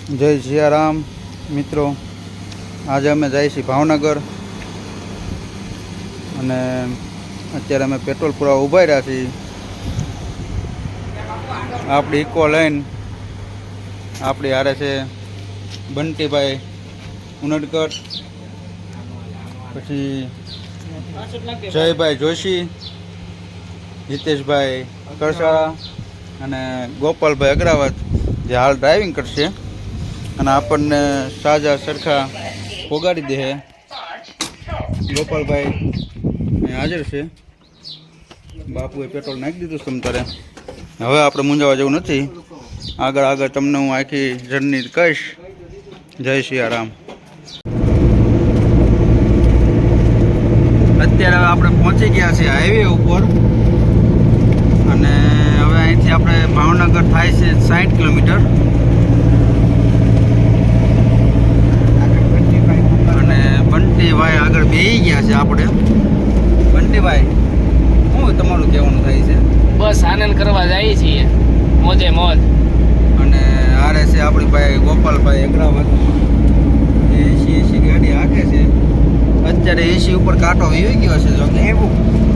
જય સિયારામ મિત્રો, આજે અમે જઈએ છીએ ભાવનગર અને અત્યારે અમે પેટ્રોલ પુરાવા ઊભા રહ્યા છીએ. આપણી ઇકો લાઈન આપણી હારે છે બંટીભાઈ ઉનડકર, પછી જયભાઈ જોશી, હિતેશભાઈ કરસાળા અને ગોપાલભાઈ અગ્રાવત જે હાલ ડ્રાઇવિંગ કરશે અને આપણને સાજા સરખા પોગાડી દે. ગોપાલભાઈ હાજર છે. બાપુએ પેટ્રોલ નાખી દીધું છે તમતારે. હવે આપણે મૂંઝાવા જેવું નથી. આગળ તમને હું આખી જર્ની કહીશ. જય સિયારામ. અત્યારે આપણે પહોંચી ગયા છીએ હાઈવે ઉપર અને હવે અહીંથી આપણે ભાવનગર થાય છે 60 કિલોમીટર. અને બંટીભાઈ આગળ બેસી ગયા છે. આપણે બંટીભાઈ, શું તમારું કહેવાનું થાય છે? બસ આનંદ કરવા જઈએ છીએ, મોજે મોજ. અને આરે છે આપણી ભાઈ ગોપાલભાઈ અગ્રાવત, એ એસી ગાડી હાંકે છે. અત્યારે એસી ઉપર કાંટો વીવી ગયો છે, જો કે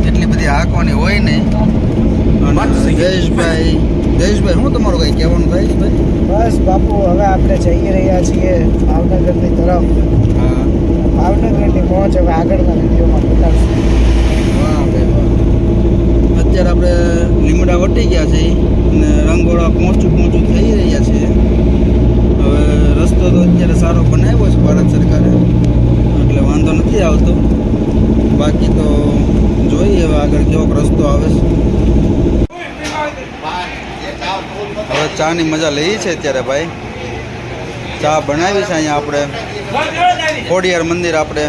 એટલી બધી હાંકવાની હોય નહીં. અને જયેશભાઈ, શું તમારું કંઈ કહેવાનું થાય છે ભાઈ? બસ બાપુ, હવે આપણે જઈ રહ્યા છીએ ભાવનગરની તરફ. હા, ભાવનગરની મોજ હવે આગળના વિડીયોમાં બતાવશું. વાહ ભાઈ વાહ. અત્યારે આપણે લીમડા વટી ગયા છે અને રંગોળા પહોંચું થઈ રહ્યા છે. હવે રસ્તો તો અત્યારે સારો બનાવ્યો છે ભારત સરકારે, એટલે વાંધો નથી આવતો. બાકી તો જોઈએ હવે આગળ કેવો રસ્તો આવે છે. હવે ચાની મજા લઈએ છે અત્યારે ભાઈ. ચા બનાવી છે અહીંયા આપણે ખોડિયાર મંદિર, આપણે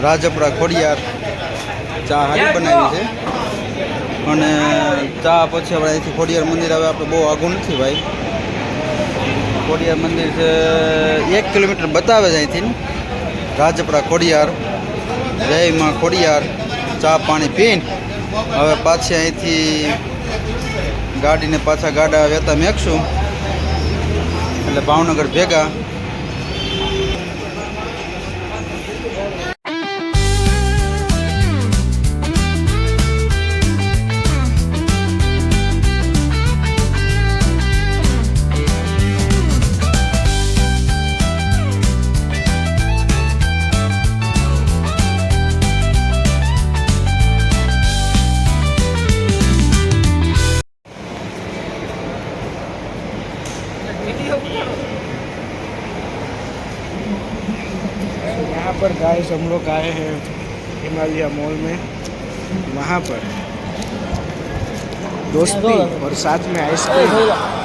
રાજપરા ખોડિયાર ચા હારી બનાવી છે. અને ચા પછી આપણે અહીંથી ખોડિયાર મંદિર આવે આપણે બહુ આઘું નથી ભાઈ. ખોડિયાર મંદિર છે 1 કિલોમીટર બતાવે છે અહીંથી. રાજપરા ખોડિયાર, જય માં ખોડિયાર. ચા પાણી પીને હવે પાછી અહીંથી ગાડીને પાછા ગાડા વહેતા મેકશું એટલે ભાવનગર ભેગા. यहाँ पर गाइस हम लोग आए हैं हिमालय मॉल में. वहाँ पर दोस्ती और साथ में आइसक्रीम